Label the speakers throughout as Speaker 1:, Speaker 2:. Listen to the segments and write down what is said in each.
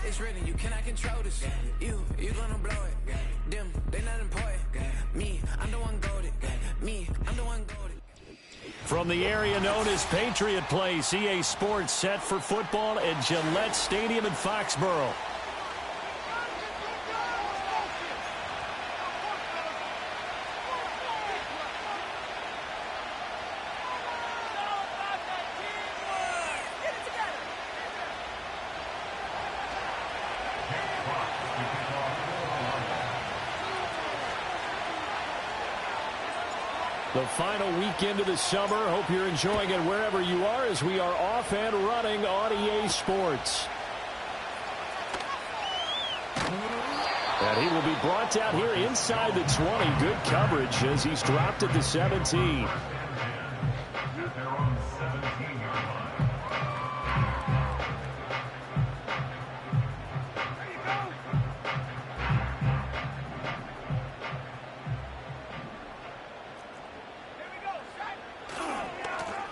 Speaker 1: It's written, you cannot control this. You gonna blow it. Them, they not important. Me, I'm the one goated. Me, I'm the one goated.
Speaker 2: From the area known as Patriot Place, EA Sports set for football at Gillette Stadium in Foxborough. The final weekend of the summer. Hope you're enjoying it wherever you are as we are off and running on EA Sports. And he will be brought down here inside the 20. Good coverage as he's dropped at the 17.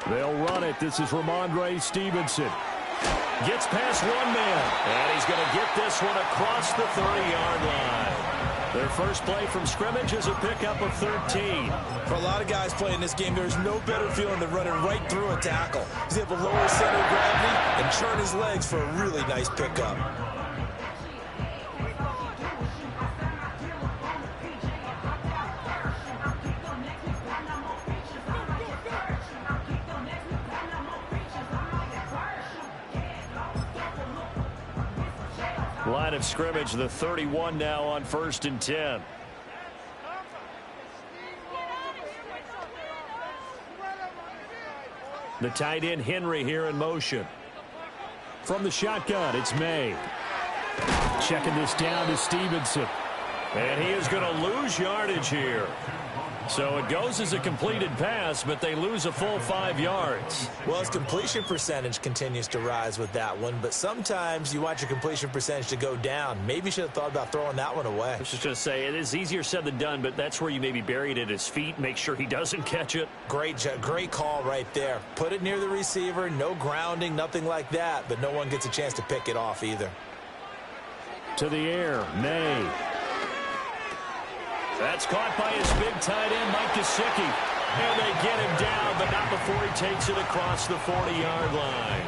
Speaker 2: They'll run it. This is Ramondre Stevenson. Gets past one man. And he's going to get this one across the 30-yard line. Their first play from scrimmage is a pickup of 13.
Speaker 3: For a lot of guys playing this game, there's no better feeling than running right through a tackle. He's able to lower center of gravity and churn his legs for a really nice pickup.
Speaker 2: Line of scrimmage, the 31 now on 1st and 10. The tight end Henry here in motion. From the shotgun, it's May. Checking this down to Stevenson. And he is going to lose yardage here. So it goes as a completed pass, but they lose a full 5 yards.
Speaker 3: Well, his completion percentage continues to rise with that one, but sometimes you want your completion percentage to go down. Maybe you should have thought about throwing that one away.
Speaker 2: I was just going to say, it is easier said than done, but that's where you maybe bury it at his feet, make sure he doesn't catch it.
Speaker 3: Great call right there. Put it near the receiver, no grounding, nothing like that, but no one gets a chance to pick it off either.
Speaker 2: To the air, May. That's caught by his big tight end, Mike Gesicki. And they get him down, but not before he takes it across the 40-yard line.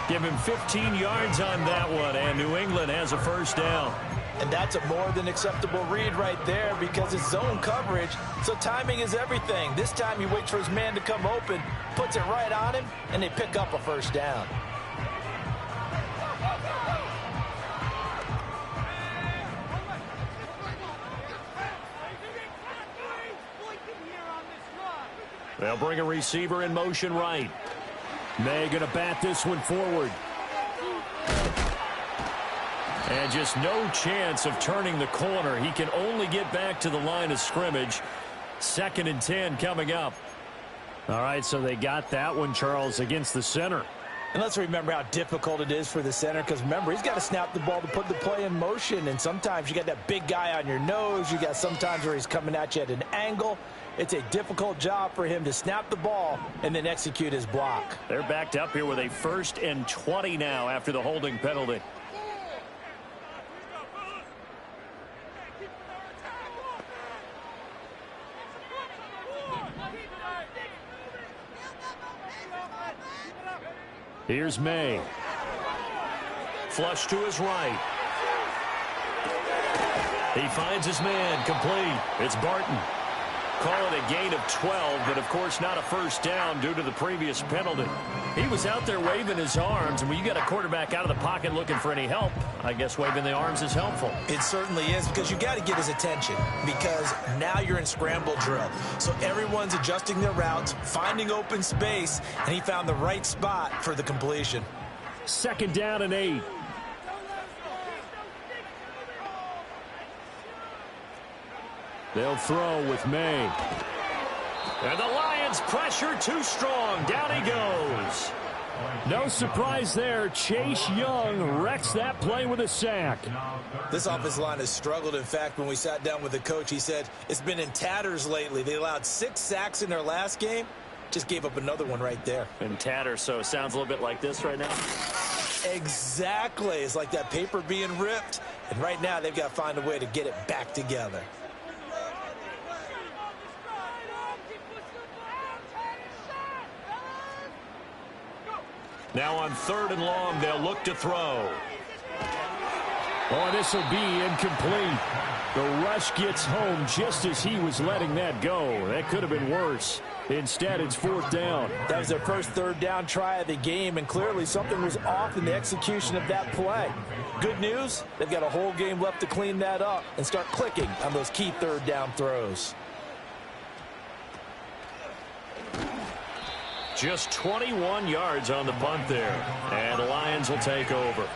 Speaker 2: Give him 15 yards on that one, and New England has a first down.
Speaker 3: And that's a more than acceptable read right there because it's zone coverage, so timing is everything. This time he waits for his man to come open, puts it right on him, and they pick up a first down.
Speaker 2: They'll bring a receiver in motion right. May going to bat this one forward. And just no chance of turning the corner. He can only get back to the line of scrimmage. 2nd and 10 coming up. All right, so they got that one, Charles, against the center.
Speaker 3: And let's remember how difficult it is for the center, because remember, he's got to snap the ball to put the play in motion, and sometimes you got that big guy on your nose. You got sometimes where he's coming at you at an angle. It's a difficult job for him to snap the ball and then execute his block.
Speaker 2: They're backed up here with a 1st and 20 now after the holding penalty. Here's May. Flush to his right. He finds his man, complete. It's Barton. Call it a gain of 12, but of course not a first down due to the previous penalty. He was out there waving his arms, and when you got a quarterback out of the pocket looking for any help, I guess waving the arms is helpful.
Speaker 3: It certainly is, because you got to get his attention, because now you're in scramble drill. So everyone's adjusting their routes, finding open space, and he found the right spot for the completion.
Speaker 2: 2nd down and 8. They'll throw with May. And the Lions pressure too strong. Down he goes. No surprise there. Chase Young wrecks that play with a sack.
Speaker 3: This offensive line has struggled. In fact, when we sat down with the coach, he said it's been in tatters lately. They allowed 6 sacks in their last game. Just gave up another one right there.
Speaker 2: In tatters, so it sounds a little bit like this right now.
Speaker 3: Exactly. It's like that paper being ripped. And right now, they've got to find a way to get it back together.
Speaker 2: Now on 3rd and long, they'll look to throw. Oh, this will be incomplete. The rush gets home just as he was letting that go. That could have been worse. Instead, it's 4th down.
Speaker 3: That was their first 3rd down try of the game, and clearly something was off in the execution of that play. Good news, they've got a whole game left to clean that up and start clicking on those key 3rd down throws.
Speaker 2: Just 21 yards on the punt there, and the Lions will take over.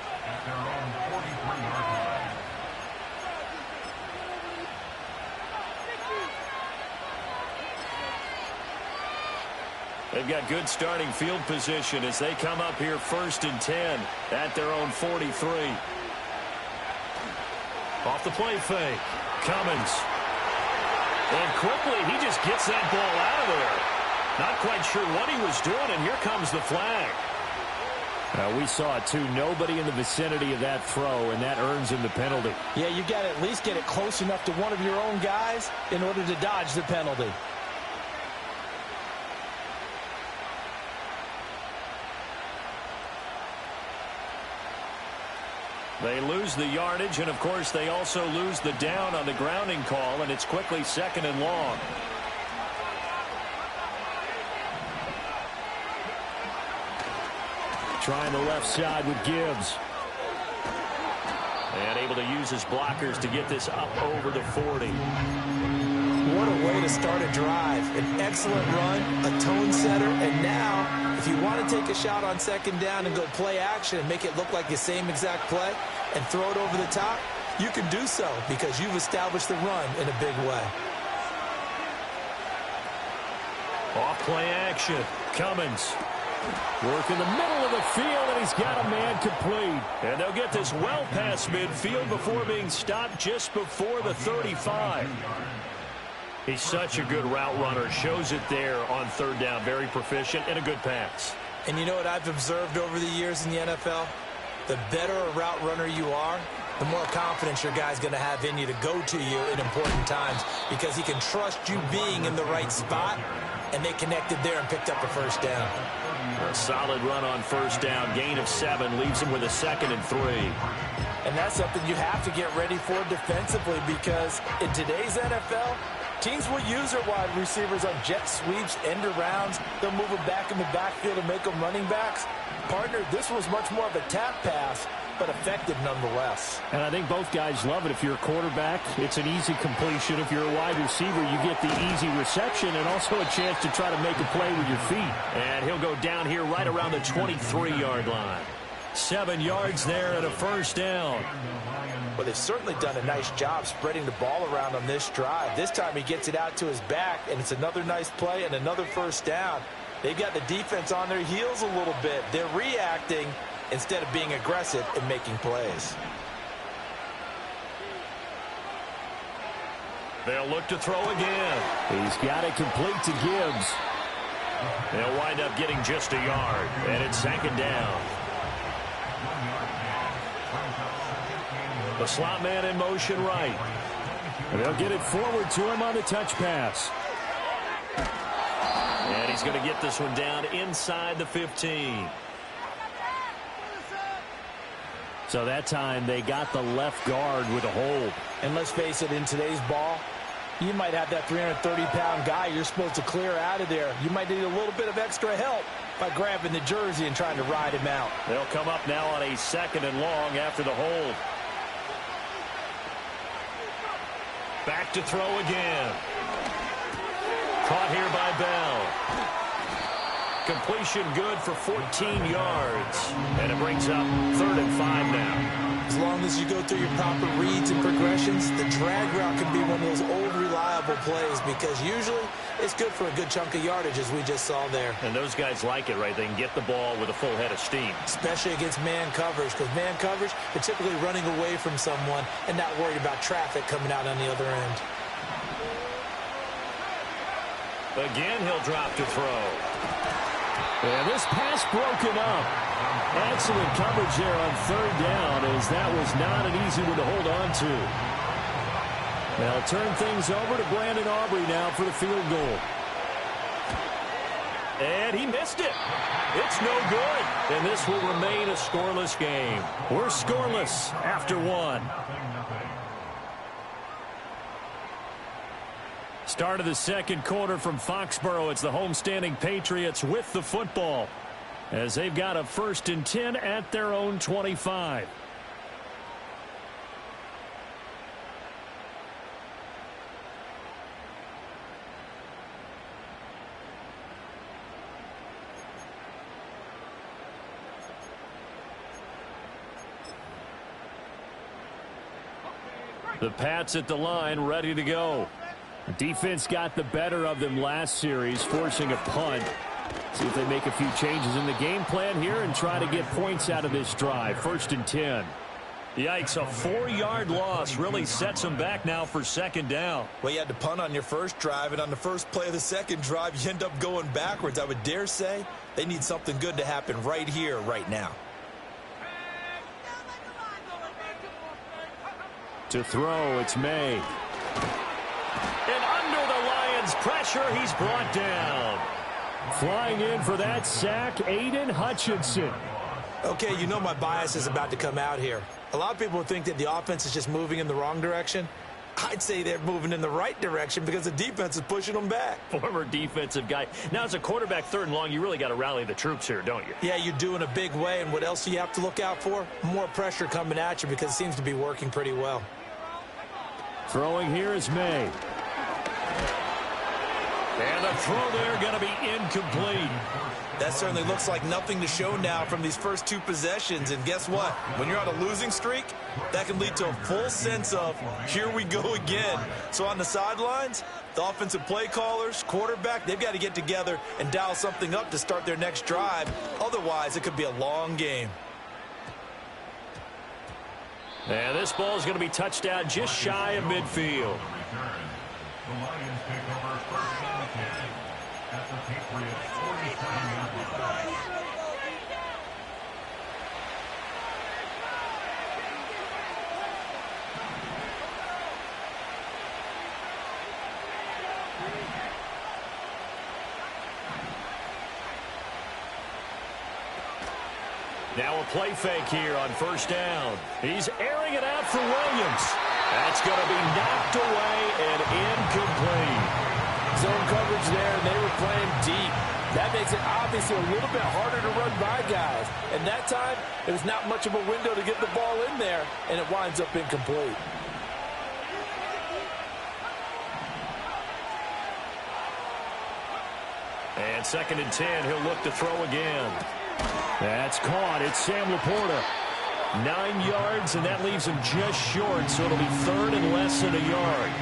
Speaker 2: They've got good starting field position as they come up here 1st and 10 at their own 43. Off the play fake. Cummins. And quickly he just gets that ball out of there. Not quite sure what he was doing, and here comes the flag. We saw it too. Nobody in the vicinity of that throw, and that earns him the penalty.
Speaker 3: Yeah, you got to at least get it close enough to one of your own guys in order to dodge the penalty.
Speaker 2: They lose the yardage, and of course they also lose the down on the grounding call, and it's quickly 2nd and long. Trying the left side with Gibbs. And able to use his blockers to get this up over the 40.
Speaker 3: What a way to start a drive. An excellent run, a tone setter, and now, if you want to take a shot on 2nd down and go play action and make it look like the same exact play and throw it over the top, you can do so because you've established the run in a big way.
Speaker 2: Off play action. Cummins. Work in the middle of the field, and he's got a man complete. And they'll get this well past midfield before being stopped just before the 35. He's such a good route runner. Shows it there on 3rd down. Very proficient and a good pass.
Speaker 3: And you know what I've observed over the years in the NFL? The better a route runner you are, the more confidence your guy's going to have in you to go to you in important times because he can trust you being in the right spot, and they connected there and picked up a 1st down.
Speaker 2: A solid run on 1st down. Gain of 7 leaves him with a 2nd and 3.
Speaker 3: And that's something you have to get ready for defensively because in today's NFL, teams will use their wide receivers on jet sweeps, end arounds. They'll move them back in the backfield and make them running backs. Partner, this was much more of a tap pass, but effective nonetheless.
Speaker 2: And I think both guys love it. If you're a quarterback, it's an easy completion. If you're a wide receiver, you get the easy reception and also a chance to try to make a play with your feet. And he'll go down here right around the 23-yard line. 7 yards there and a 1st down.
Speaker 3: Well, they've certainly done a nice job spreading the ball around on this drive. This time he gets it out to his back, and it's another nice play and another 1st down. They've got the defense on their heels a little bit. They're reacting instead of being aggressive and making plays.
Speaker 2: They'll look to throw again. He's got it complete to Gibbs. They'll wind up getting just a yard, and it's 2nd down. The slot man in motion right. And they'll get it forward to him on the touch pass. And he's going to get this one down inside the 15. So that time they got the left guard with a hold.
Speaker 3: And let's face it, in today's ball, you might have that 330-pound guy you're supposed to clear out of there. You might need a little bit of extra help by grabbing the jersey and trying to ride him out.
Speaker 2: They'll come up now on a 2nd and long after the hold. Back to throw again. Caught here by Bell. Completion good for 14 yards. And it brings up 3rd and 5 now.
Speaker 3: As long as you go through your proper reads and progressions, the drag route can be one of those old reliable plays because usually it's good for a good chunk of yardage as we just saw there.
Speaker 2: And those guys like it, right? They can get the ball with a full head of steam.
Speaker 3: Especially against man coverage because man coverage, they're typically running away from someone and not worried about traffic coming out on the other end.
Speaker 2: Again, he'll drop to throw. And this pass broken up. Excellent coverage there on third down, as that was not an easy one to hold on to. They'll turn things over to Brandon Aubrey now for the field goal. And he missed it. It's no good. And this will remain a scoreless game. We're scoreless after one. Start of the second quarter from Foxborough. It's the homestanding Patriots with the football, as they've got a 1st and 10 at their own 25. The Pats at the line, ready to go. The defense got the better of them last series, forcing a punt. See if they make a few changes in the game plan here and try to get points out of this drive. 1st and 10. Yikes, a 4-yard loss really sets them back now for 2nd down.
Speaker 3: Well, you had to punt on your first drive, and on the first play of the second drive, you end up going backwards. I would dare say they need something good to happen right here, right now.
Speaker 2: To throw, it's May. And under the Lions' pressure, he's brought down. Flying in for that sack, Aiden Hutchinson.
Speaker 3: Okay, you know my bias is about to come out here. A lot of people think that the offense is just moving in the wrong direction. I'd say they're moving in the right direction because the defense is pushing them back.
Speaker 2: Former defensive guy. Now, as a quarterback 3rd and long, you really got to rally the troops here, don't you?
Speaker 3: Yeah, you do in a big way. And what else do you have to look out for? More pressure coming at you because it seems to be working pretty well.
Speaker 2: Throwing here is May. And the throw there going to be incomplete.
Speaker 3: That certainly looks like nothing to show now from these first 2 possessions. And guess what? When you're on a losing streak, that can lead to a full sense of, here we go again. So on the sidelines, the offensive play callers, quarterback, they've got to get together and dial something up to start their next drive. Otherwise, it could be a long game.
Speaker 2: And this ball is going to be touched down just shy of midfield.
Speaker 4: The Lions take over 1st and 10 at the Patriots 47-yard line.
Speaker 2: Now a play fake here on 1st down. He's airing it out for Williams. That's going to be knocked away and incomplete.
Speaker 3: Zone coverage there, and they were playing deep. That makes it obviously a little bit harder to run by guys. And that time, it was not much of a window to get the ball in there, and it winds up incomplete.
Speaker 2: And 2nd and 10, he'll look to throw again. That's caught. It's Sam Laporta. 9 yards, and that leaves him just short, so it'll be 3rd and less than a yard.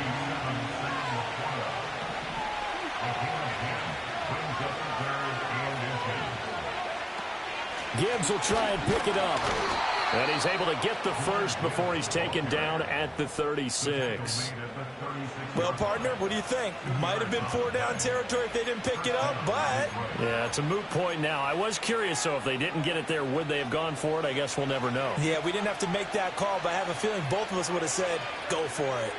Speaker 2: Gibbs will try and pick it up. And he's able to get the first before he's taken down at the 36.
Speaker 3: Well, partner, what do you think? Might have been 4-down territory if they didn't pick it up, but...
Speaker 2: Yeah, it's a moot point now. I was curious, so if they didn't get it there, would they have gone for it? I guess we'll never know.
Speaker 3: Yeah, we didn't have to make that call, but I have a feeling both of us would have said, go for
Speaker 2: it.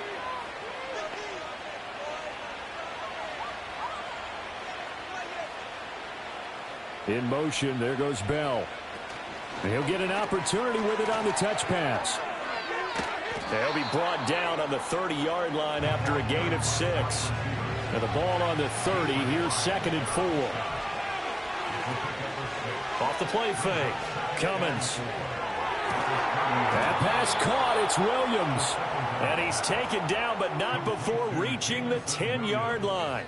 Speaker 2: In motion, there goes Bell. And he'll get an opportunity with it on the touch pass. They'll be brought down on the 30-yard line after a gain of 6. And the ball on the 30. Here's 2nd and 4. Off the play fake. Cummins. That pass caught. It's Williams. And he's taken down, but not before reaching the 10-yard line.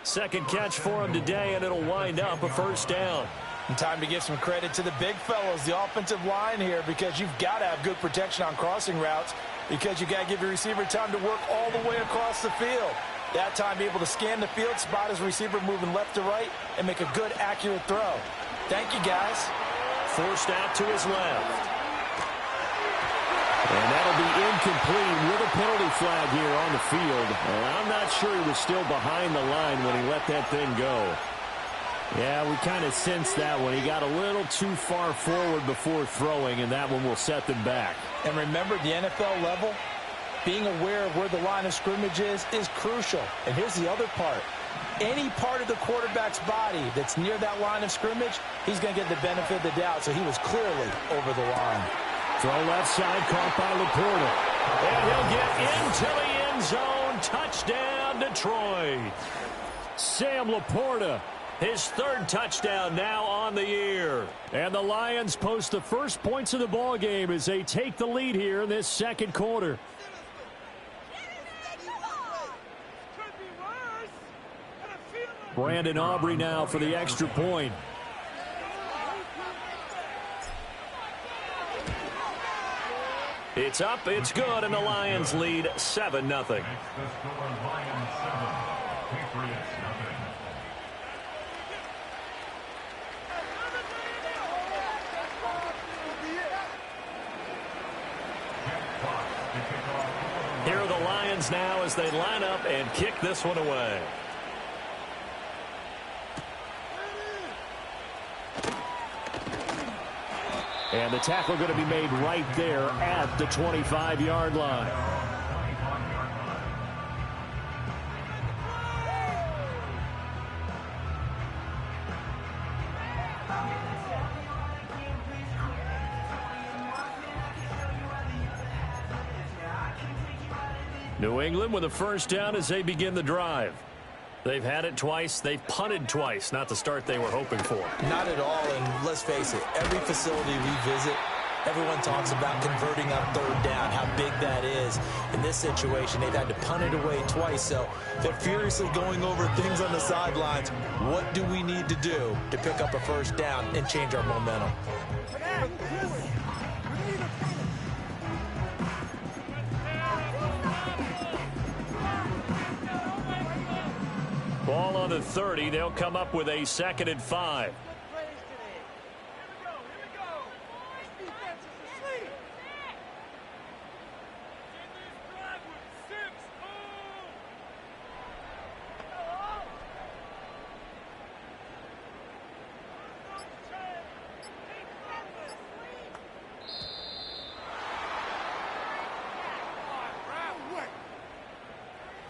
Speaker 2: Second catch for him today, and it'll wind up a 1st down.
Speaker 3: And time to give some credit to the big fellows, the offensive line here, because you've got to have good protection on crossing routes, because you got to give your receiver time to work all the way across the field. That time, be able to scan the field, spot his receiver moving left to right, and make a good, accurate throw. Thank you, guys.
Speaker 2: Forced out to his left. And that'll be incomplete with a penalty flag here on the field. And I'm not sure he was still behind the line when he let that thing go. Yeah, we kind of sensed that one. He got a little too far forward before throwing, and that one will set them back.
Speaker 3: And remember, the NFL level, being aware of where the line of scrimmage is crucial. And here's the other part. Any part of the quarterback's body that's near that line of scrimmage, he's going to get the benefit of the doubt. So he was clearly over the line.
Speaker 2: Throw left side, caught by Laporta. And he'll get into the end zone. Touchdown, Detroit. Sam Laporta, his third touchdown now on the year. And the Lions post the first points of the ball game as they take the lead here in this second quarter. Brandon Aubrey now for the extra point. It's up, it's good, and the Lions lead 7-0. Here are the Lions now as they line up and kick this one away. And the tackle going to be made right there at the 25-yard line. New England with a first down as they begin the drive. They've had it twice. They've punted twice. Not the start they were hoping for.
Speaker 3: Not at all, and let's face it, every facility we visit, everyone talks about converting on third down, how big that is. In this situation, they've had to punt it away twice, so they're furiously going over things on the sidelines. What do we need to do to pick up a first down and change our momentum?
Speaker 2: Ball on the 30. They'll come up with a 2nd and 5.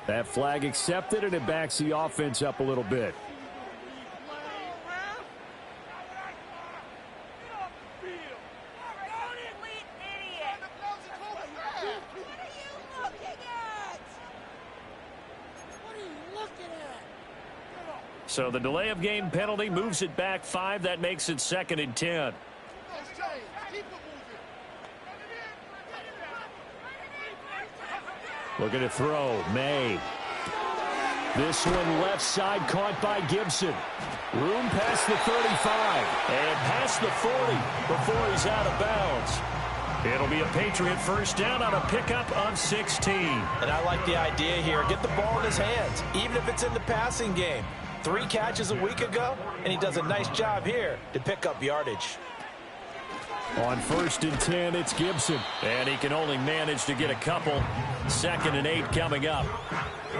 Speaker 2: That flag accepted, and it backs the offense up a little bit. So the delay of game penalty moves it back 5. That makes it 2nd and 10. Looking to throw. May. This one left side caught by Gibson. Room past the 35 and past the 40 before he's out of bounds. It'll be a Patriot first down on a pickup of 16.
Speaker 3: And I like the idea here. Get the ball in his hands, even if it's in the passing game. 3 catches a week ago, and he does a nice job here to pick up yardage.
Speaker 2: On 1st and 10, it's Gibson. And he can only manage to get a couple. 2nd and 8 coming up.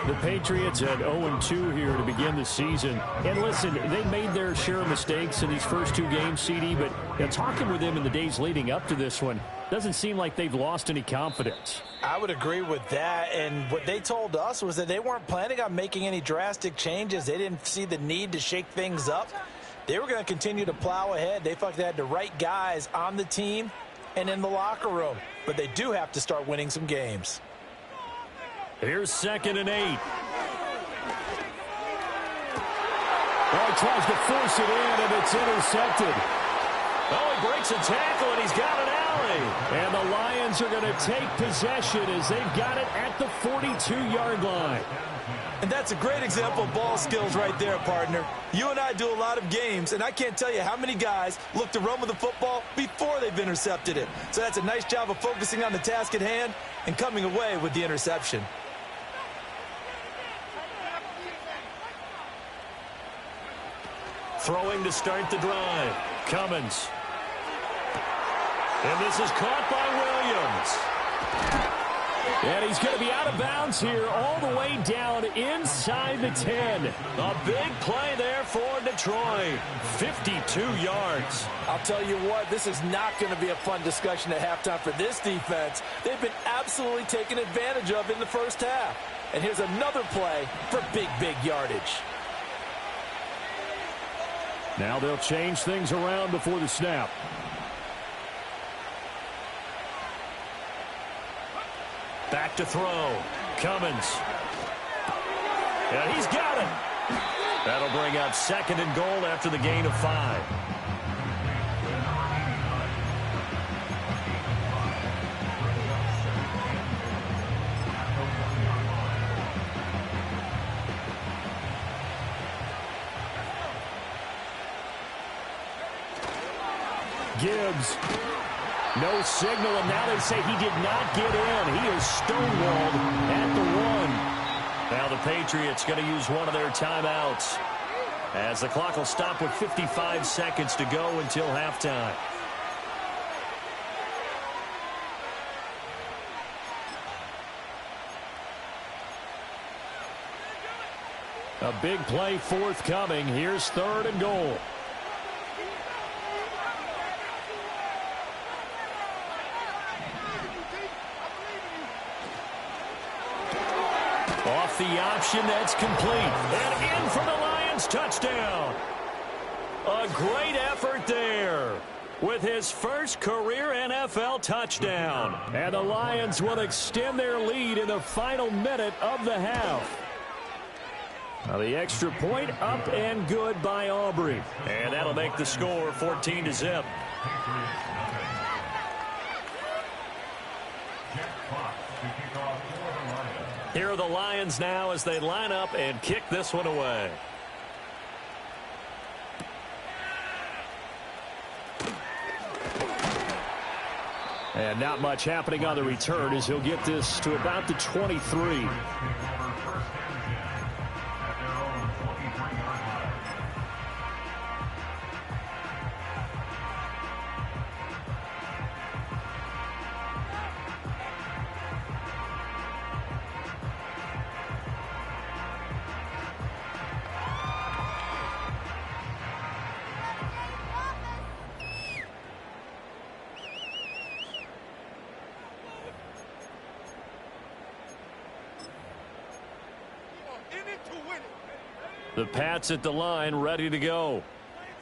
Speaker 2: The Patriots at 0-2 here to begin the season. And listen, they made their share of mistakes in these first 2 games, CD, but talking with them in the days leading up to this one, doesn't seem like they've lost any confidence.
Speaker 3: I would agree with that, and what they told us was that they weren't planning on making any drastic changes. They didn't see the need to shake things up. They were going to continue to plow ahead. They felt they had the right guys on the team and in the locker room. But they do have to start winning some games.
Speaker 2: Here's 2nd and 8. Well, he tries to force it in, and it's intercepted. Oh, he breaks a tackle, and he's got an alley. And the Lions are going to take possession as they've got it at the 42-yard line.
Speaker 3: And that's a great example of ball skills right there, partner. You and I do a lot of games, and I can't tell you how many guys look to run with the football before they've intercepted it. So that's a nice job of focusing on the task at hand and coming away with the interception.
Speaker 2: Throwing to start the drive. Cummins. And this is caught by Williams. And he's going to be out of bounds here all the way down inside the 10. A big play there for Detroit. 52 yards.
Speaker 3: I'll tell you what, this is not going to be a fun discussion at halftime for this defense. They've been absolutely taken advantage of in the first half. And here's another play for big yardage.
Speaker 2: Now they'll change things around before the snap. Back to throw. Cummins. And he's got it. That'll bring up 2nd and goal after the gain of 5. Gibbs. No signal, and now they say he did not get in. He is stonewalled at the 1. Now the Patriots going to use one of their timeouts as the clock will stop with 55 seconds to go until halftime. A big play forthcoming. Here's 3rd and goal. Off the option, that's complete. And in for the Lions, touchdown. A great effort there with his first career NFL touchdown. And the Lions will extend their lead in the final minute of the half. Now the extra point up and good by Aubrey. And that'll make the score 14-0. Here are the Lions now as they line up and kick this one away. And not much happening on the return as he'll get this to about the 23. The Pats at the line, ready to go.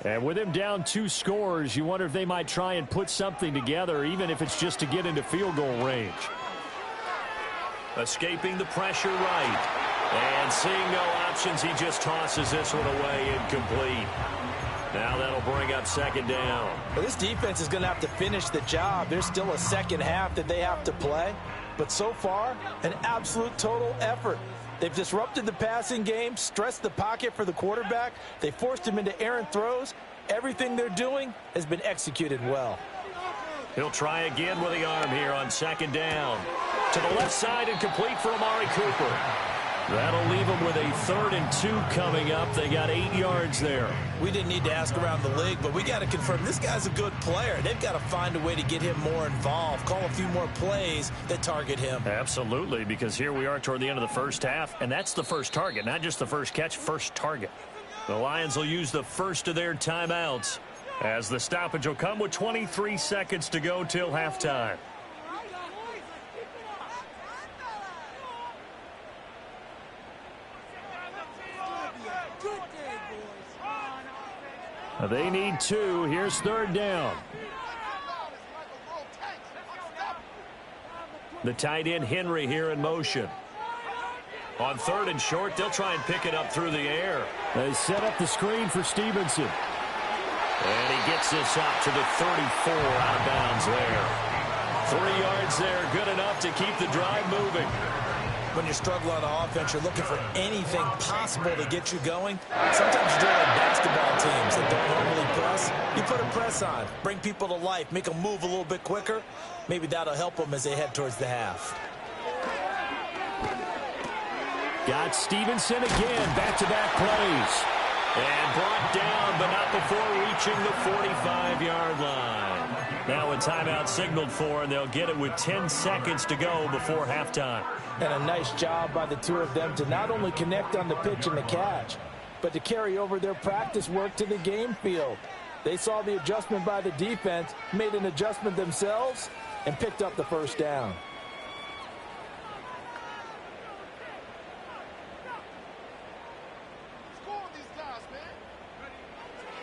Speaker 2: And with him down 2 scores, you wonder if they might try and put something together, even if it's just to get into field goal range. Escaping the pressure right. And seeing no options, he just tosses this one away, incomplete. Now that'll bring up 2nd down.
Speaker 3: Well, this defense is going to have to finish the job. There's still a second half that they have to play. But so far, an absolute total effort. They've disrupted the passing game, stressed the pocket for the quarterback. They forced him into errant throws. Everything they're doing has been executed well.
Speaker 2: He'll try again with the arm here on 2nd down. To the left side and complete for Amari Cooper. That'll leave them with a 3rd and 2 coming up. They got 8 yards there.
Speaker 3: We didn't need to ask around the league, but we got to confirm this guy's a good player. They've got to find a way to get him more involved, call a few more plays that target him.
Speaker 2: Absolutely, because here we are toward the end of the first half, and that's the first target, not just the first catch, first target. The Lions will use the first of their timeouts as the stoppage will come with 23 seconds to go till halftime. They need 2. Here's 3rd down. The tight end Henry here in motion. On 3rd and short, they'll try and pick it up through the air. They set up the screen for Stevenson. And he gets this up to the 34, out of bounds there. 3 yards there, good enough to keep the drive moving.
Speaker 3: When you're struggling on offense, you're looking for anything possible to get you going. Sometimes you do like basketball teams that don't normally press. You put a press on, bring people to life, make them move a little bit quicker. Maybe that'll help them as they head towards the half.
Speaker 2: Got Stevenson again, back-to-back plays. And brought down, but not before reaching the 45-yard line. Now a timeout signaled for, and they'll get it with 10 seconds to go before halftime.
Speaker 3: And a nice job by the two of them to not only connect on the pitch and the catch, but to carry over their practice work to the game field. They saw the adjustment by the defense, made an adjustment themselves, and picked up the first down.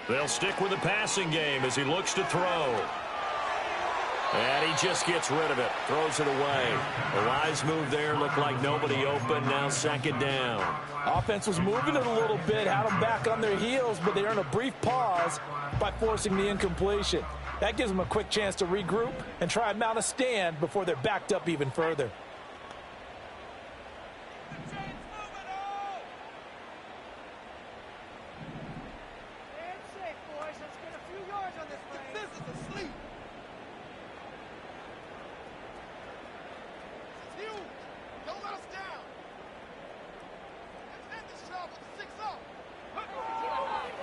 Speaker 2: They'll stick with the passing game as he looks to throw. And he just gets rid of it, throws it away. A wise move there, looked like nobody open, now second down.
Speaker 3: Offense was moving it a little bit, had them back on their heels, but they earned a brief pause by forcing the incompletion. That gives them a quick chance to regroup and try and mount a stand before they're backed up even further.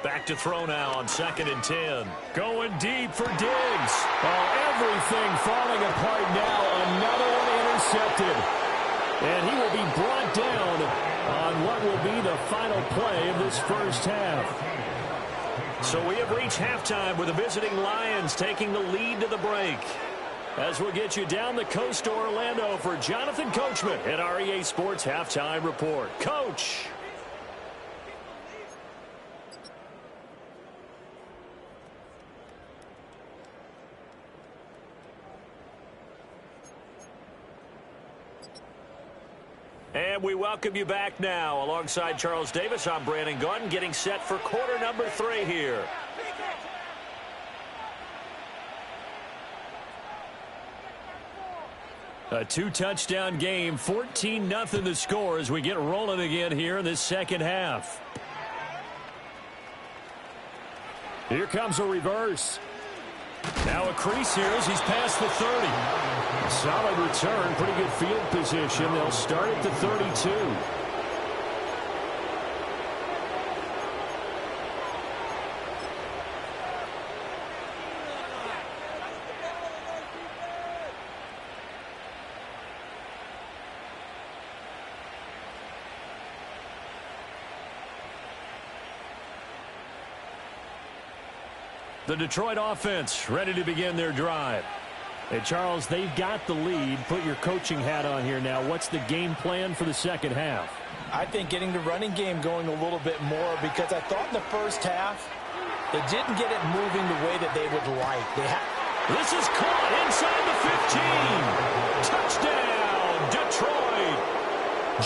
Speaker 2: Back to throw now on 2nd and 10. Going deep for Diggs. Oh, everything falling apart now. Another one intercepted. And he will be brought down on what will be the final play of this first half. So we have reached halftime with the visiting Lions taking the lead to the break. As we'll get you down the coast to Orlando for Jonathan Coachman at REA Sports Halftime Report. Coach. And we welcome you back now. Alongside Charles Davis, I'm Brandon Gaudin, getting set for quarter number 3 here. A 2-touchdown game, 14-0 the score as we get rolling again here in this second half. Here comes a reverse. Now a crease here as he's past the 30. Solid return, pretty good field position. They'll start at the 32. The Detroit offense ready to begin their drive. Hey, Charles, they've got the lead. Put your coaching hat on here now. What's the game plan for the second half?
Speaker 3: I think getting the running game going a little bit more, because I thought in the first half they didn't get it moving the way that they would like.
Speaker 2: This is caught inside the 15. Touchdown, Detroit.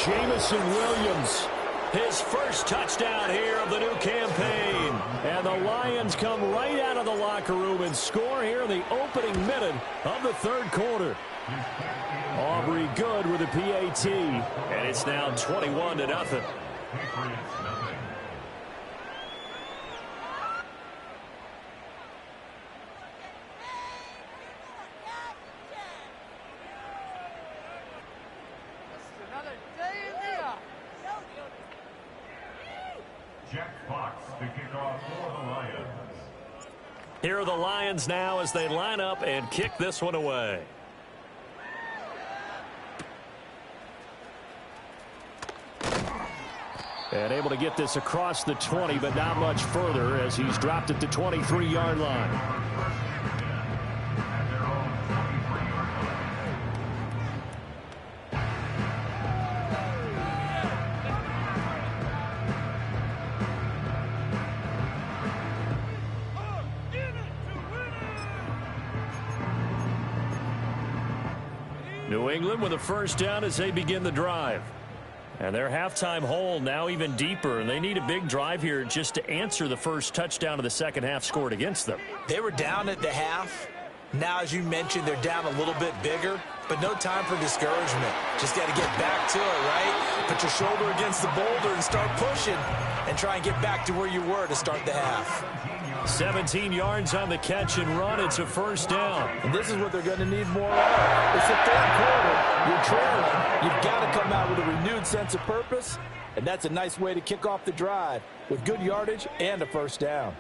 Speaker 2: Jamison Williams. His first touchdown here of the new campaign. And the Lions come right out of the locker room and score here in the opening minute of the third quarter. Aubrey Good with a PAT. And it's now 21-0. Here are the Lions now as they line up and kick this one away. And able to get this across the 20, but not much further as he's dropped at the 23-yard line. New England with a first down as they begin the drive. And their halftime hole now even deeper, and they need a big drive here just to answer the first touchdown of the second half scored against them.
Speaker 3: They were down at the half. Now, as you mentioned, they're down a little bit bigger, but no time for discouragement. Just got to get back to it, right? Put your shoulder against the boulder and start pushing and try and get back to where you were to start the half.
Speaker 2: 17 yards on the catch and run. It's a first down.
Speaker 3: And this is what they're going to need more of. It's the third quarter. You're trailing. You've got to come out with a renewed sense of purpose. And that's a nice way to kick off the drive with good yardage and a first down.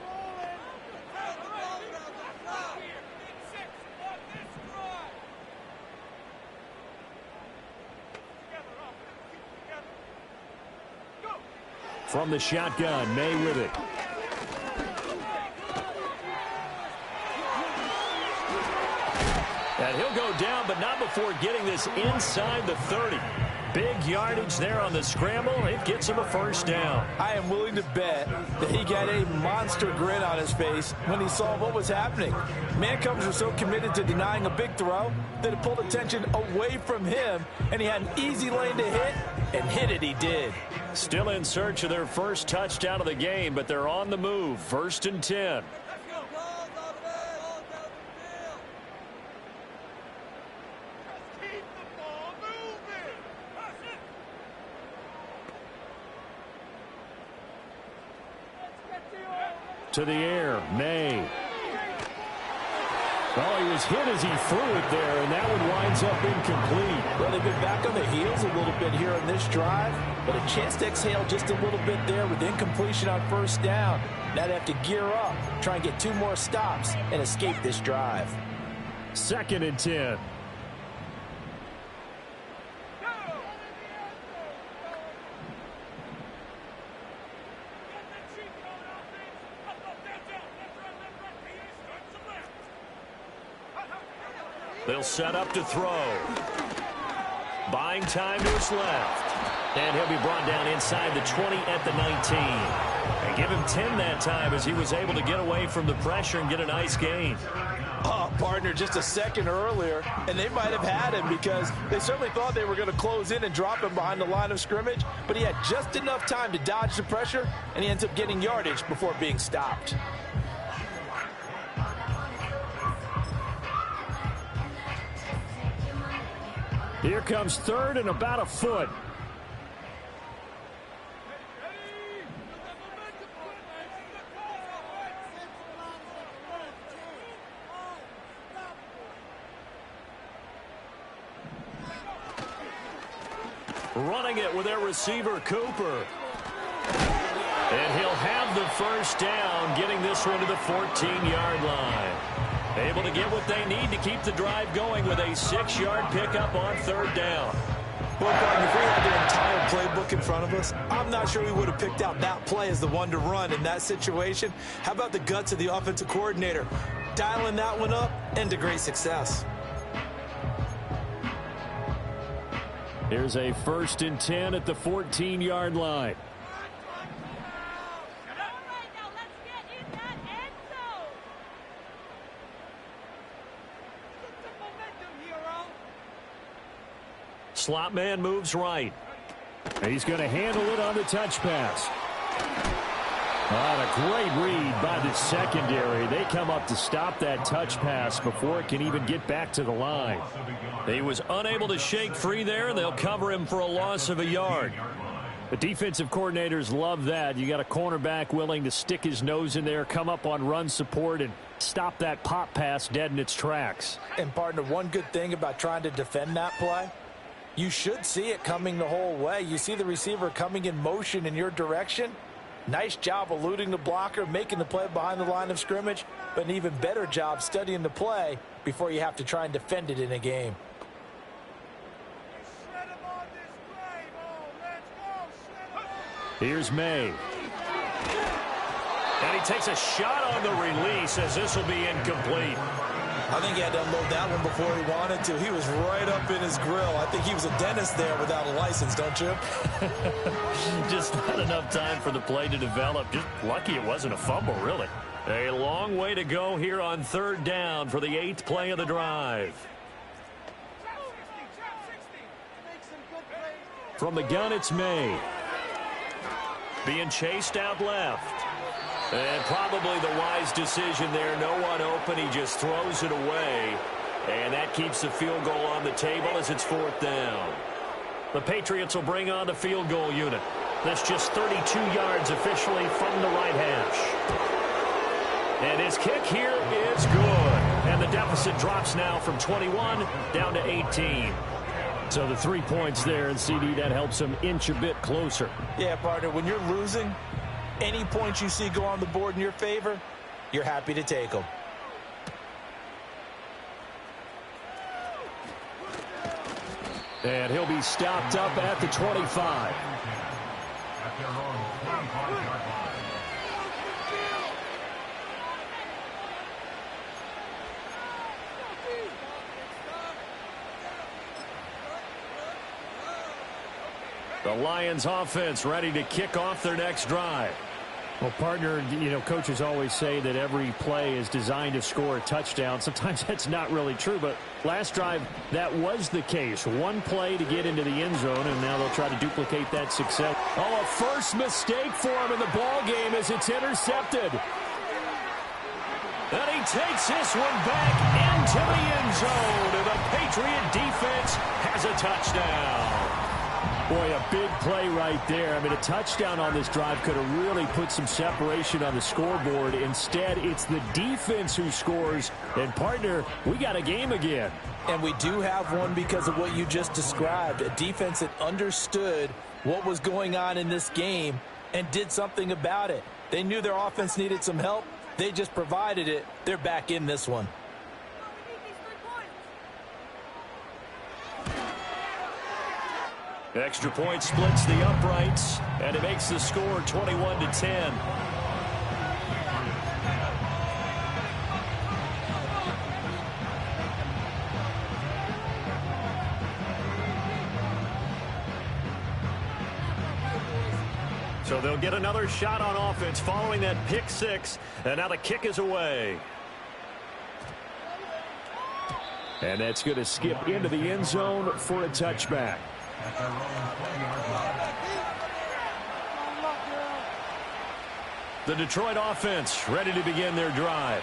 Speaker 2: From the shotgun, May with it. And he'll go down, but not before getting this inside the 30. Big yardage there on the scramble. It gets him a first down.
Speaker 3: I am willing to bet that he got a monster grin on his face when he saw what was happening. Mancovers were so committed to denying a big throw that it pulled attention away from him, and he had an easy lane to hit, and hit it he did.
Speaker 2: Still in search of their first touchdown of the game, but they're on the move. 1st and 10. To the air, May. Well, he was hit as he threw it there, and that one winds up incomplete.
Speaker 3: Well, they've been back on the heels a little bit here on this drive, but a chance to exhale just a little bit there with incompletion on first down. Now they have to gear up, try and get 2 more stops, and escape this drive.
Speaker 2: 2nd and 10. They'll set up to throw. Buying time to his left. And he'll be brought down inside the 20 at the 19. And give him 10 that time as he was able to get away from the pressure and get a nice gain.
Speaker 3: Oh, partner, just a second earlier, and they might have had him because they certainly thought they were going to close in and drop him behind the line of scrimmage, but he had just enough time to dodge the pressure, and he ends up getting yardage before being stopped.
Speaker 2: Here comes 3rd and about a foot. Running it with their receiver, Cooper. And he'll have the first down, getting this one to the 14-yard line. Able to get what they need to keep the drive going with a 6-yard pickup on 3rd down.
Speaker 3: Well, partner, if we had the entire playbook in front of us, I'm not sure we would have picked out that play as the one to run in that situation. How about the guts of the offensive coordinator? Dialing that one up and to great success.
Speaker 2: Here's a 1st and 10 at the 14-yard line. Slot man moves right. He's going to handle it on the touch pass. A great read by the secondary. They come up to stop that touch pass before it can even get back to the line. He was unable to shake free there, and they'll cover him for a loss of a yard. The defensive coordinators love that. You got a cornerback willing to stick his nose in there, come up on run support, and stop that pop pass dead in its tracks.
Speaker 3: And, partner, one good thing about trying to defend that play, you should see it coming the whole way. You see the receiver coming in motion in your direction. Nice job eluding the blocker, making the play behind the line of scrimmage, but an even better job studying the play before you have to try and defend it in a game.
Speaker 2: Here's May. And he takes a shot on the release as this will be incomplete.
Speaker 3: I think he had to unload that one before he wanted to. He was right up in his grill. I think he was a dentist there without a license, don't you?
Speaker 2: Just not enough time for the play to develop. Just lucky it wasn't a fumble, really. A long way to go here on 3rd down for the 8th play of the drive. From the gun, it's May. Being chased out left. And probably the wise decision there. No one open. He just throws it away. And that keeps the field goal on the table as it's 4th down. The Patriots will bring on the field goal unit. That's just 32 yards officially from the right hash. And his kick here is good. And the deficit drops now from 21 down to 18. So the 3 points there, and CD, that helps him inch a bit closer.
Speaker 3: Yeah, partner, when you're losing, any points you see go on the board in your favor, you're happy to take them.
Speaker 2: And he'll be stopped up at the 25.
Speaker 4: At their own 25-yard line.
Speaker 2: The Lions offense ready to kick off their next drive.
Speaker 5: Well, partner, you know, coaches always say that every play is designed to score a touchdown. Sometimes that's not really true, but last drive, that was the case. One play to get into the end zone, and now they'll try to duplicate that success.
Speaker 2: Oh, a first mistake for him in the ball game as it's intercepted. And he takes this one back into the end zone, and the Patriot defense has a touchdown.
Speaker 5: Boy, a big play right there. I mean, a touchdown on this drive could have really put some separation on the scoreboard. Instead, it's the defense who scores. And, partner, we got a game again.
Speaker 3: And we do have one because of what you just described. A defense that understood what was going on in this game and did something about it. They knew their offense needed some help. They just provided it. They're back in this one.
Speaker 2: Extra point splits the uprights, and it makes the score 21-10. So they'll get another shot on offense following that pick six, and now the kick is away.
Speaker 5: And that's going to skip into the end zone for a touchback.
Speaker 4: At their own 20-yard line.
Speaker 2: The Detroit offense ready to begin their drive.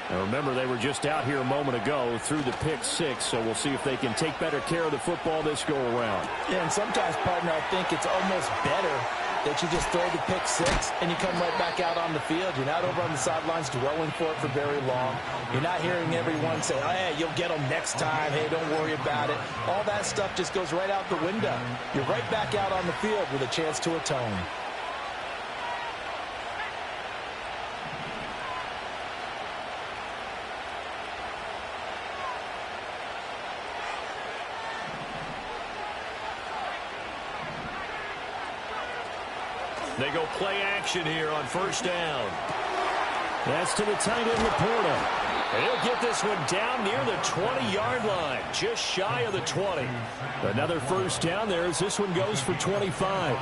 Speaker 5: Now remember, they were just out here a moment ago through the pick six, so we'll see if they can take better care of the football this go around.
Speaker 3: Yeah, and sometimes, partner, I think it's almost better that you just throw the pick six and you come right back out on the field. You're not over on the sidelines dwelling for it for very long. You're not hearing everyone say, hey, you'll get them next time. Hey, don't worry about it. All that stuff just goes right out the window. You're right back out on the field with a chance to atone.
Speaker 2: They go play action here on first down.
Speaker 5: That's to the tight end, Laporta.
Speaker 2: And he'll get this one down near the 20-yard line, just shy of the 20.
Speaker 5: Another first down there as this one goes for 25.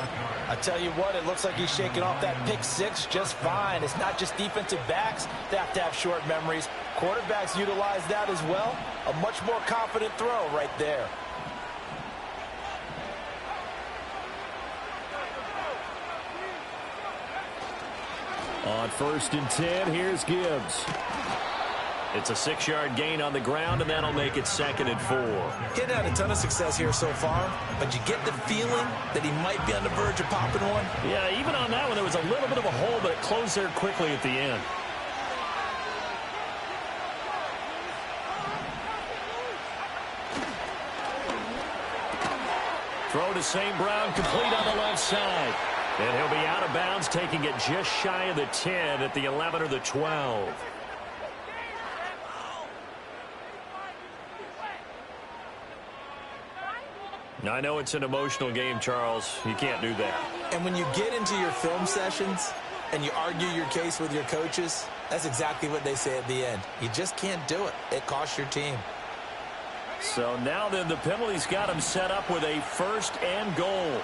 Speaker 3: I tell you what, it looks like he's shaking off that pick six just fine. It's not just defensive backs that have to have short memories. Quarterbacks utilize that as well. A much more confident throw right there.
Speaker 5: On 1st and 10, here's Gibbs.
Speaker 2: It's a 6-yard gain on the ground, and that'll make it 2nd and 4.
Speaker 3: Getting had a ton of success here so far, but you get the feeling that he might be on the verge of popping one.
Speaker 2: Yeah, even on that one, there was a little bit of a hole, but it closed there quickly at the end. Throw to St. Brown, complete on the left side. And he'll be out of bounds, taking it just shy of the 10 at the 11 or the 12. I know it's an emotional game, Charles. You can't do that.
Speaker 3: And when you get into your film sessions and you argue your case with your coaches, that's exactly what they say at the end. You just can't do it. It costs your team.
Speaker 2: So now then, the penalty's got him set up with a 1st and goal.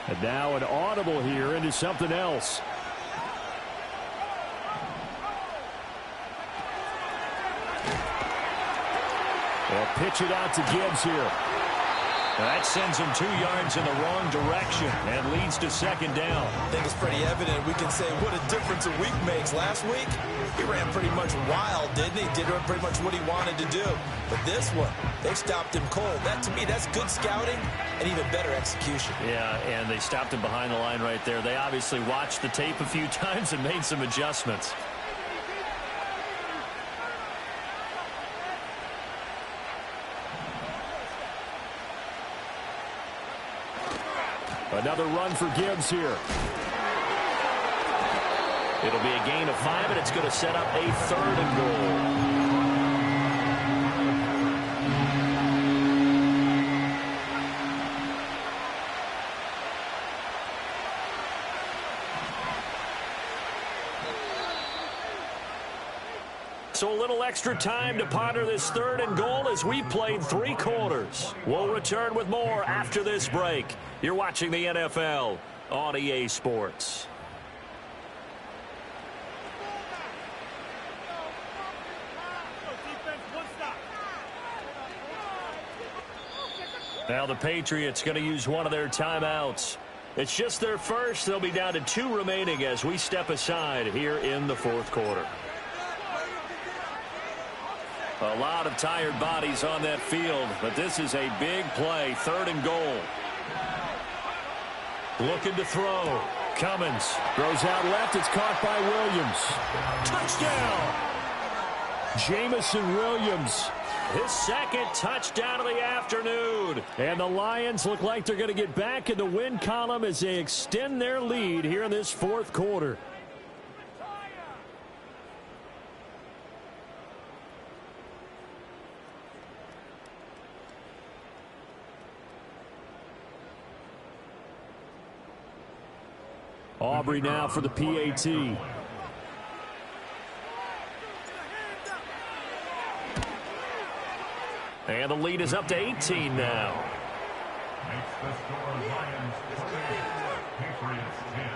Speaker 5: And now an audible here into something else. They'll pitch it out to Gibbs here.
Speaker 2: That sends him 2 yards in the wrong direction and leads to second down.
Speaker 3: I think it's pretty evident. We can say what a difference a week makes. Last week, he ran pretty much wild, didn't he? Did pretty much what he wanted to do. But this one, they stopped him cold. That, to me, that's good scouting and even better execution.
Speaker 5: Yeah, and they stopped him behind the line right there. They obviously watched the tape a few times and made some adjustments. Another run for Gibbs here. It'll be a gain of 5, and it's going to set up a 3rd and goal. So a little extra time to ponder this 3rd and goal as we played 3 quarters. We'll return with more after this break. You're watching the NFL on EA Sports. Now the Patriots going to use one of their timeouts. It's just their first. They'll be down to 2 remaining as we step aside here in the 4th quarter. A lot of tired bodies on that field, but this is a big play, 3rd and goal. Looking to throw. Cummins throws out left. It's caught by Williams. Touchdown! Jamison Williams. His 2nd touchdown of the afternoon. And the Lions look like they're going to get back in the win column as they extend their lead here in this 4th quarter. Aubrey now for the PAT. And the lead is up to 18 now.
Speaker 4: Makes the score Lions 20, Patriots 10.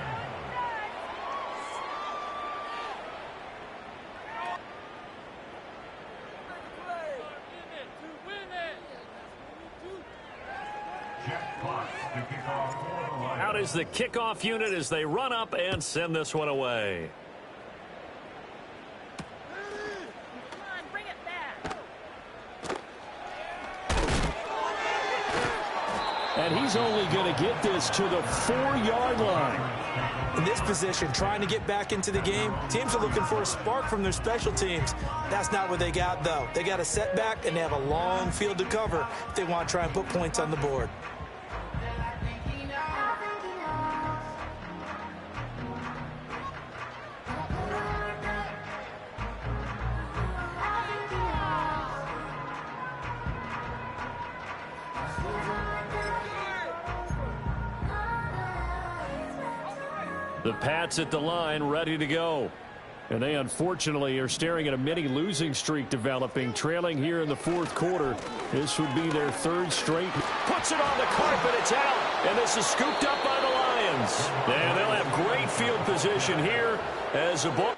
Speaker 4: Jack Potts to kick off for the Lions.
Speaker 2: Out is the kickoff unit as they run up and send this one away.
Speaker 5: And he's only going to get this to the 4-yard line.
Speaker 3: In this position, trying to get back into the game, teams are looking for a spark from their special teams. That's not what they got, though. They got a setback, and they have a long field to cover if they want to try and put points on the board.
Speaker 5: The Pats at the line, ready to go. And they unfortunately are staring at a mini losing streak developing, trailing here in the 4th quarter. This would be their 3rd straight.
Speaker 2: Puts it on the carpet, it's out, and this is scooped up by the Lions. And they'll have great field position here as the ball.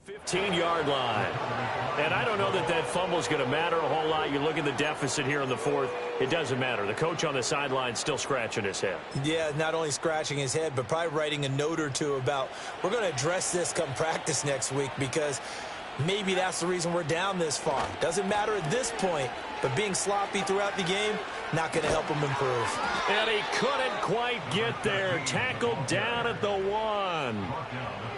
Speaker 2: The 15-yard line. And I don't know that that fumble is going to matter a whole lot. You look at the deficit here in the 4th. It doesn't matter. The coach on the sideline still scratching his head.
Speaker 3: Yeah, not only scratching his head, but probably writing a note or two about we're going to address this come practice next week because maybe that's the reason we're down this far. Doesn't matter at this point, but being sloppy throughout the game, not going to help him improve.
Speaker 2: And he couldn't quite get there. Tackled down at the 1.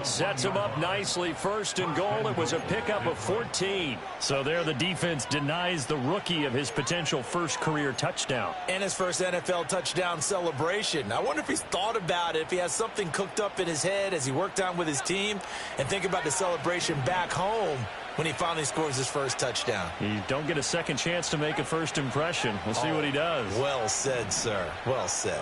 Speaker 2: Sets him up nicely. 1st and goal. It was a pickup of 14.
Speaker 5: So there the defense denies the rookie of his potential 1st career touchdown.
Speaker 3: And his 1st NFL touchdown celebration. I wonder if he's thought about it, if he has something cooked up in his head as he worked on with his team, and think about the celebration back home when he finally scores his 1st touchdown.
Speaker 5: You don't get a second chance to make a 1st impression. We'll see what he does.
Speaker 3: Well said, sir. Well said.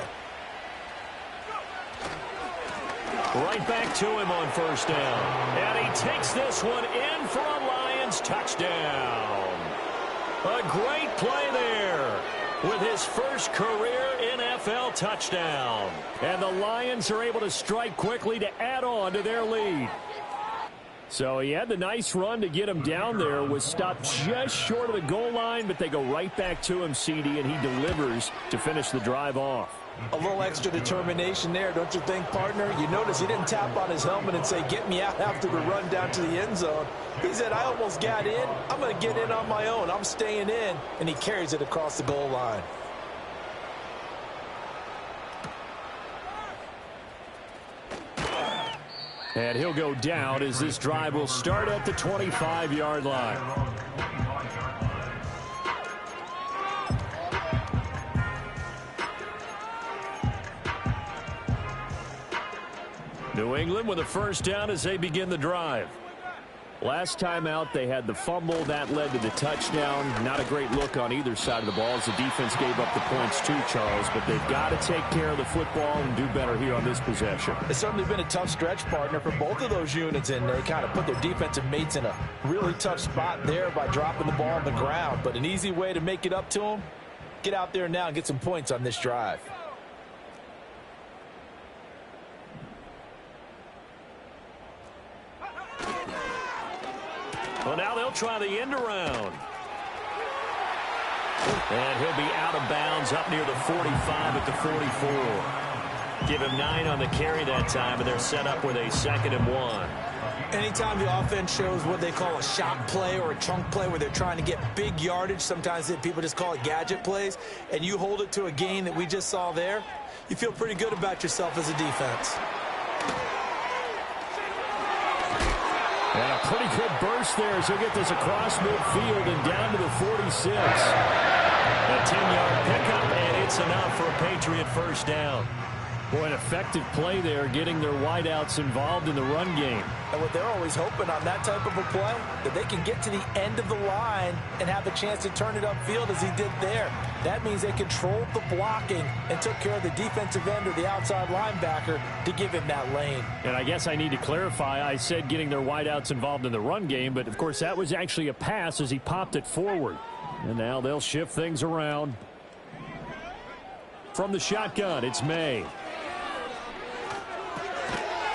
Speaker 2: Right back to him on first down. And he takes this one in for a Lions touchdown. A great play there with his first career NFL touchdown. And the Lions are able to strike quickly to add on to their lead. So he had the nice run to get him down there, was stopped just short of the goal line, but they go right back to him, CD, and he delivers to finish the drive off.
Speaker 3: A little extra determination there, don't you think, partner? You notice he didn't tap on his helmet and say, get me out after the run down to the end zone. He said, I almost got in. I'm going to get in on my own. I'm staying in. And he carries it across the goal line.
Speaker 2: And he'll go down as this drive will start at the 25-yard line. New England with a first down as they begin the drive. Last time out, they had the fumble. That led to the touchdown. Not a great look on either side of the ball as the defense gave up the points too, Charles. But they've got to take care of the football and do better here on this possession.
Speaker 3: It's certainly been a tough stretch, partner, for both of those units, and they kind of put their defensive mates in a really tough spot there by dropping the ball on the ground. But an easy way to make it up to them, get out there now and get some points on this drive.
Speaker 2: Well, now they'll try the end around. And he'll be out of bounds up near the 45 at the 44. Give him 9 on the carry that time, and they're set up with a 2nd and 1.
Speaker 3: Anytime the offense shows what they call a shot play or a chunk play where they're trying to get big yardage, sometimes people just call it gadget plays, and you hold it to a gain that we just saw there, you feel pretty good about yourself as a defense.
Speaker 2: And a pretty good burst there as he'll get this across midfield and down to the 46. A 10-yard pickup, and it's enough for a Patriot first down. Boy, an effective play there, getting their wideouts involved in the run game.
Speaker 3: And what they're always hoping on that type of a play, that they can get to the end of the line and have a chance to turn it upfield as he did there. That means they controlled the blocking and took care of the defensive end or the outside linebacker to give him that lane.
Speaker 5: And I guess I need to clarify, I said getting their wideouts involved in the run game, but of course that was actually a pass as he popped it forward. And now they'll shift things around. From the shotgun, it's May.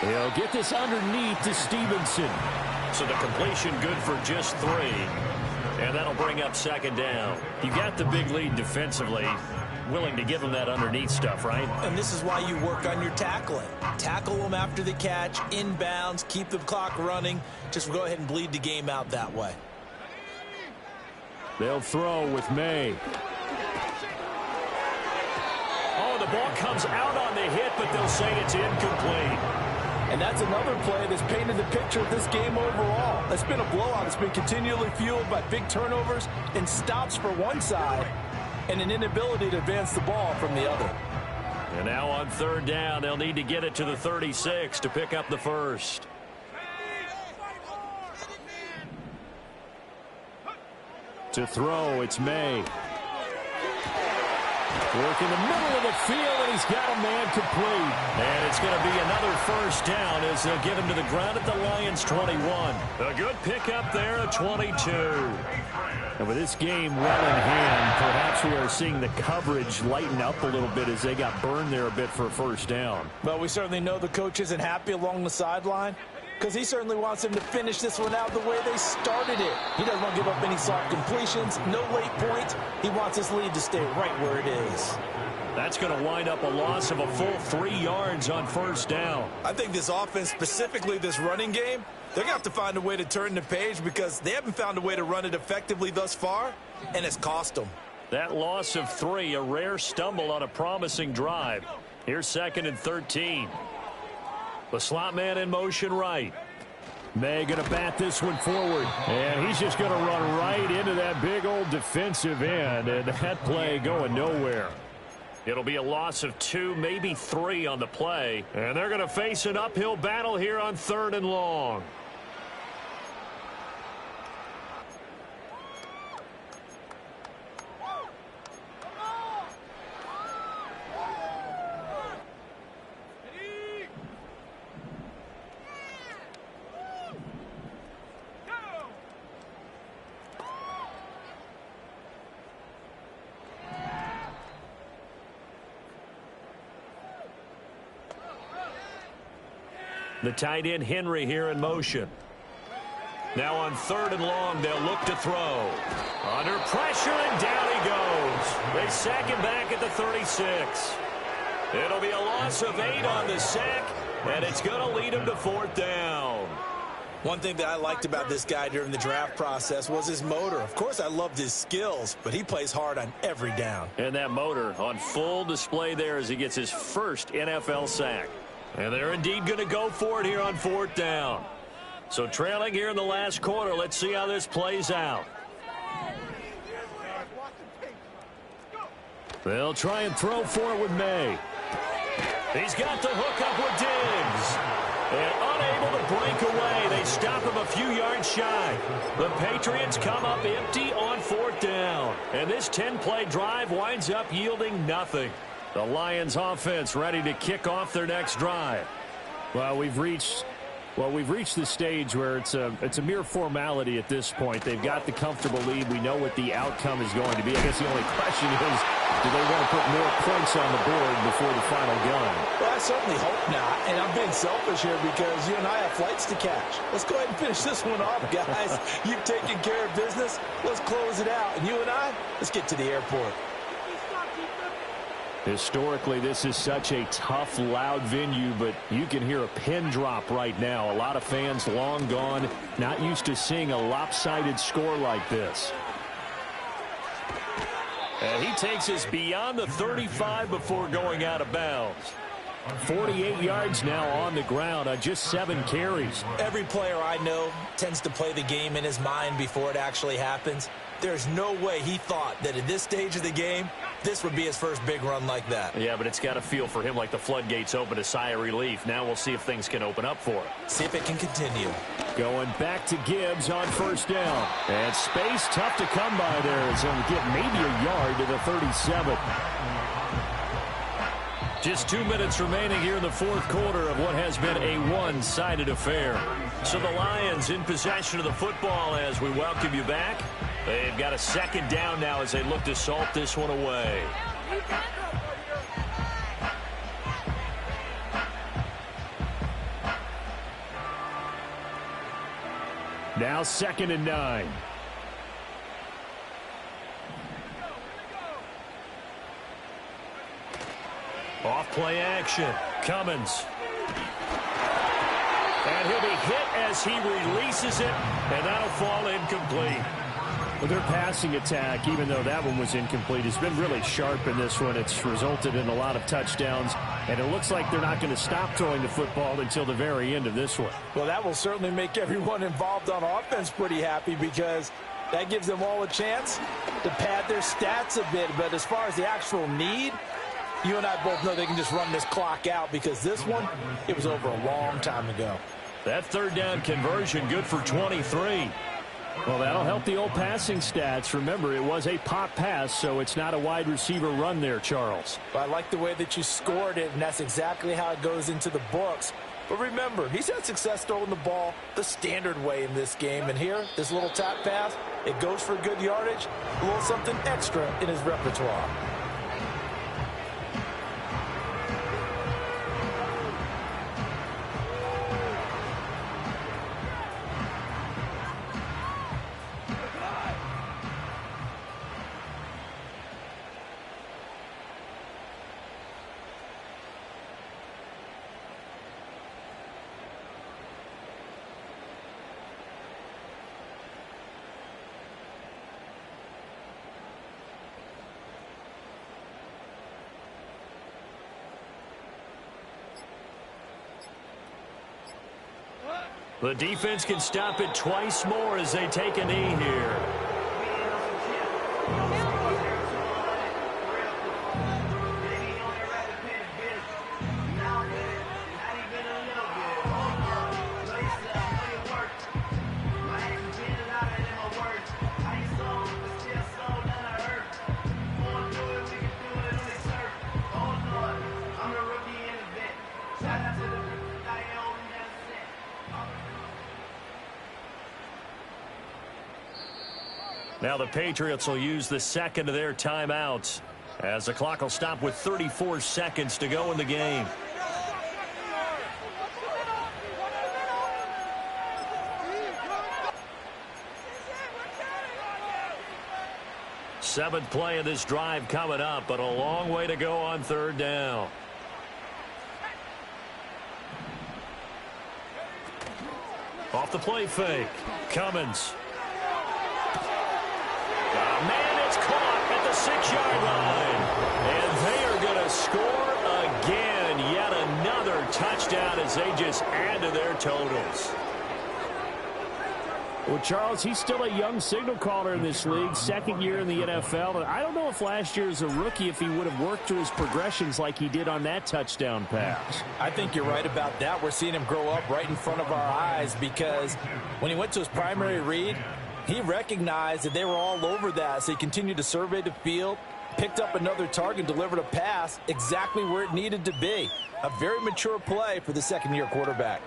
Speaker 5: He'll get this underneath to Stevenson.
Speaker 2: So the completion good for just 3. And that'll bring up 2nd down. You got the big lead defensively. Willing to give them that underneath stuff, right?
Speaker 3: And this is why you work on your tackling. Tackle them after the catch, inbounds, keep the clock running. Just go ahead and bleed the game out that way.
Speaker 5: They'll throw with May.
Speaker 2: Oh, the ball comes out on the hit, but they'll say it's incomplete.
Speaker 3: And that's another play that's painted the picture of this game overall. It's been a blowout. It's been continually fueled by big turnovers and stops for one side and an inability to advance the ball from the other.
Speaker 2: And now on 3rd down, they'll need to get it to the 36 to pick up the first.
Speaker 5: To throw, it's May. Work in the middle of the field, and he's got a man complete.
Speaker 2: And it's going to be another first down as they'll get him to the ground at the Lions' 21. A good pickup there at 22.
Speaker 5: And with this game well in hand, perhaps we are seeing the coverage lighten up a little bit as they got burned there a bit for a first down.
Speaker 3: Well, we certainly know the coach isn't happy along the sideline because he certainly wants them to finish this one out the way they started it. He doesn't want to give up any soft completions, no late points. He wants his lead to stay right where it is.
Speaker 2: That's going to wind up a loss of a full 3 yards on first down.
Speaker 3: I think this offense, specifically this running game, they're going to have to find a way to turn the page because they haven't found a way to run it effectively thus far, and it's cost them.
Speaker 2: That loss of 3, a rare stumble on a promising drive. Here's 2nd and 13. The slot man in motion right.
Speaker 5: May going to bat this one forward. And he's just going to run right into that big old defensive end. And that play going nowhere.
Speaker 2: It'll be a loss of 2, maybe 3 on the play. And they're going to face an uphill battle here on 3rd and long. The tight end Henry here in motion. Now on 3rd and long, they'll look to throw. Under pressure, and down he goes. They sack him back at the 36. It'll be a loss of 8 on the sack, and it's going to lead him to 4th down.
Speaker 3: One thing that I liked about this guy during the draft process was his motor. Of course, I loved his skills, but he plays hard on every down.
Speaker 2: And that motor on full display there as he gets his first NFL sack. And they're indeed going to go for it here on 4th down. So trailing here in the last quarter, let's see how this plays out. They'll try and throw for it with May. He's got the hook up with Diggs. And unable to break away. They stop him a few yards shy. The Patriots come up empty on 4th down. And this 10-play drive winds up yielding nothing. The Lions offense ready to kick off their next drive.
Speaker 5: Well, we've reached the stage where it's a mere formality at this point. They've got the comfortable lead. We know what the outcome is going to be. I guess the only question is, do they want to put more points on the board before the final gun?
Speaker 3: Well, I certainly hope not. And I'm being selfish here because you and I have flights to catch. Let's go ahead and finish this one off, guys. You've taken care of business. Let's close it out. And you and I, let's get to the airport.
Speaker 5: Historically, this is such a tough, loud venue, but you can hear a pin drop right now. A lot of fans long gone, not used to seeing a lopsided score like this.
Speaker 2: And he takes us beyond the 35 before going out of bounds.
Speaker 5: 48 yards now on the ground on just 7 carries.
Speaker 3: Every player I know tends to play the game in his mind before it actually happens. There's no way he thought that at this stage of the game, this would be his first big run like that.
Speaker 2: Yeah, but it's got to feel for him like the floodgates open, a sigh of relief. Now we'll see if things can open up for him.
Speaker 3: See if it can continue.
Speaker 5: Going back to Gibbs on 1st down. And space tough to come by there as he'll get maybe a yard to the 37.
Speaker 2: Just 2 minutes remaining here in the 4th quarter of what has been a one-sided affair. So the Lions in possession of the football as we welcome you back. They've got a 2nd down now as they look to salt this one away.
Speaker 5: Now 2nd and 9.
Speaker 2: Off play action. Cummins. And he'll be hit as he releases it, and that'll fall incomplete.
Speaker 5: Well, their passing attack, even though that one was incomplete, has been really sharp in this one. It's resulted in a lot of touchdowns, and it looks like they're not going to stop throwing the football until the very end of this one.
Speaker 3: Well, that will certainly make everyone involved on offense pretty happy because that gives them all a chance to pad their stats a bit. But as far as the actual need, you and I both know they can just run this clock out because this one, it was over a long time ago.
Speaker 2: That 3rd down conversion good for 23.
Speaker 5: Well, that'll help the old passing stats. Remember, it was a pop pass, so it's not a wide receiver run there, Charles.
Speaker 3: But I like the way that you scored it, and that's exactly how it goes into the books. But remember, he's had success throwing the ball the standard way in this game. And here, this little tap pass, it goes for good yardage, a little something extra in his repertoire.
Speaker 2: The defense can stop it twice more as they take a knee here. Now the Patriots will use the 2nd of their timeouts as the clock will stop with 34 seconds to go in the game. Seventh play of this drive coming up, but a long way to go on third down. Off the play fake. Cummins. Man, it's caught at the 6-yard line. And they are going to score again. Yet another touchdown as they just add to their totals.
Speaker 5: Well, Charles, he's still a young signal caller in this league, second year in the NFL. And I don't know if last year as a rookie, if he would have worked through his progressions like he did on that touchdown pass.
Speaker 3: I think you're right about that. We're seeing him grow up right in front of our eyes because when he went to his primary read, he recognized that they were all over that. So he continued to survey the field, picked up another target, delivered a pass exactly where it needed to be. A very mature play for the second-year quarterback.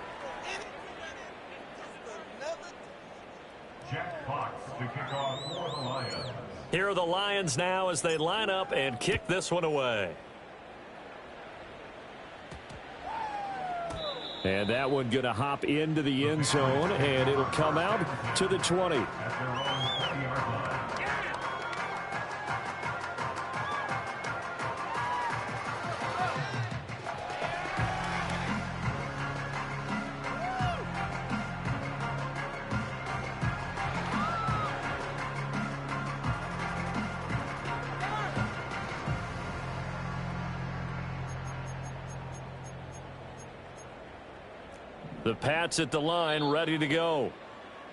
Speaker 4: Jack Fox to kick off for the Lions.
Speaker 2: Here are the Lions now as they line up and kick this one away.
Speaker 5: And that one going to hop into the end zone, and it'll come out to the 20.
Speaker 4: At their own 20-yard line.
Speaker 2: The Pats at the line, ready to go.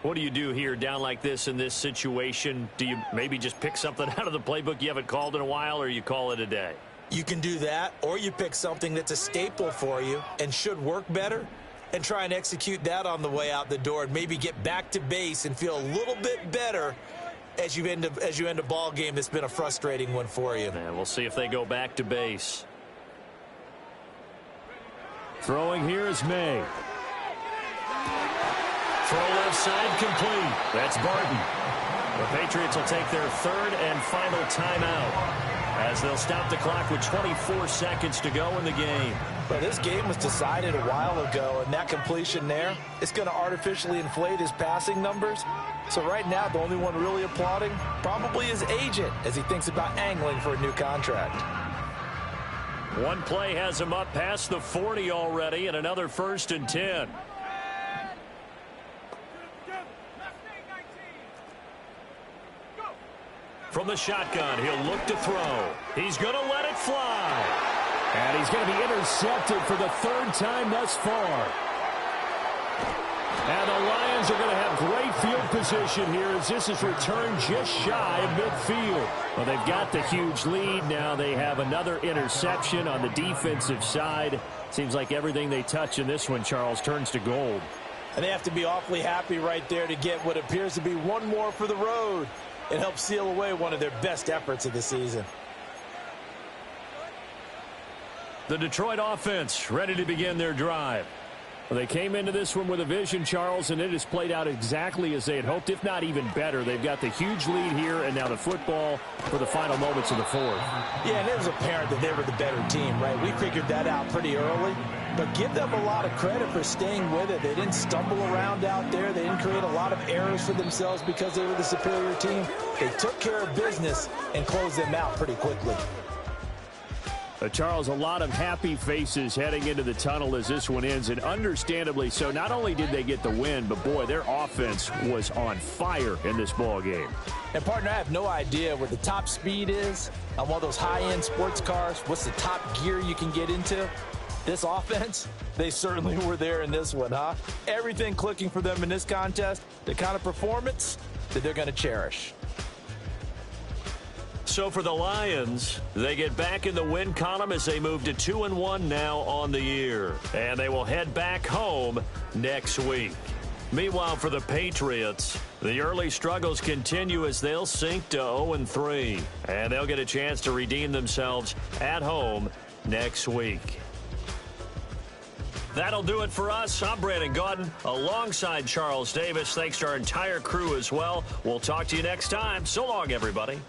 Speaker 2: What do you do here down like this in this situation? Do you maybe just pick something out of the playbook you haven't called in a while, or you call it a day?
Speaker 3: You can do that, or you pick something that's a staple for you and should work better and try and execute that on the way out the door and maybe get back to base and feel a little bit better as you end a ball game that's been a frustrating one for you.
Speaker 2: And we'll see if they go back to base.
Speaker 5: Throwing here is May.
Speaker 2: Throw left side complete. That's Barton. The Patriots will take their third and final timeout as they'll stop the clock with 24 seconds to go in the game.
Speaker 3: But this game was decided a while ago, and that completion there is going to artificially inflate his passing numbers. So right now, the only one really applauding probably his agent as he thinks about angling for a new contract.
Speaker 2: One play has him up past the 40 already, and another 1st and 10. From the shotgun, he'll look to throw. He's going to let it fly.
Speaker 5: And he's going to be intercepted for the third time thus far. And the Lions are going to have great field position here as this is returned just shy of midfield. Well, they've got the huge lead. Now they have another interception on the defensive side. Seems like everything they touch in this one, Charles, turns to gold.
Speaker 3: And they have to be awfully happy right there to get what appears to be one more for the road. It helps seal away one of their best efforts of the season.
Speaker 2: The Detroit offense ready to begin their drive.
Speaker 5: Well, they came into this one with a vision, Charles, and it has played out exactly as they had hoped, if not even better. They've got the huge lead here, and now the football for the final moments of the fourth.
Speaker 3: Yeah, and it was apparent that they were the better team, right? We figured that out pretty early. But give them a lot of credit for staying with it. They didn't stumble around out there. They didn't create a lot of errors for themselves because they were the superior team. They took care of business and closed them out pretty quickly.
Speaker 5: Charles, a lot of happy faces heading into the tunnel as this one ends, and understandably so. Not only did they get the win, but, boy, their offense was on fire in this ball game.
Speaker 3: And, partner, I have no idea what the top speed is on one of those high-end sports cars. What's the top gear you can get into? This offense, they certainly were there in this one, huh? Everything clicking for them in this contest, the kind of performance that they're going to cherish.
Speaker 2: So for the Lions, they get back in the win column as they move to 2-1 now on the year. And they will head back home next week. Meanwhile, for the Patriots, the early struggles continue as they'll sink to 0-3. And they'll get a chance to redeem themselves at home next week. That'll do it for us. I'm Brandon Gaudin alongside Charles Davis. Thanks to our entire crew as well. We'll talk to you next time. So long, everybody.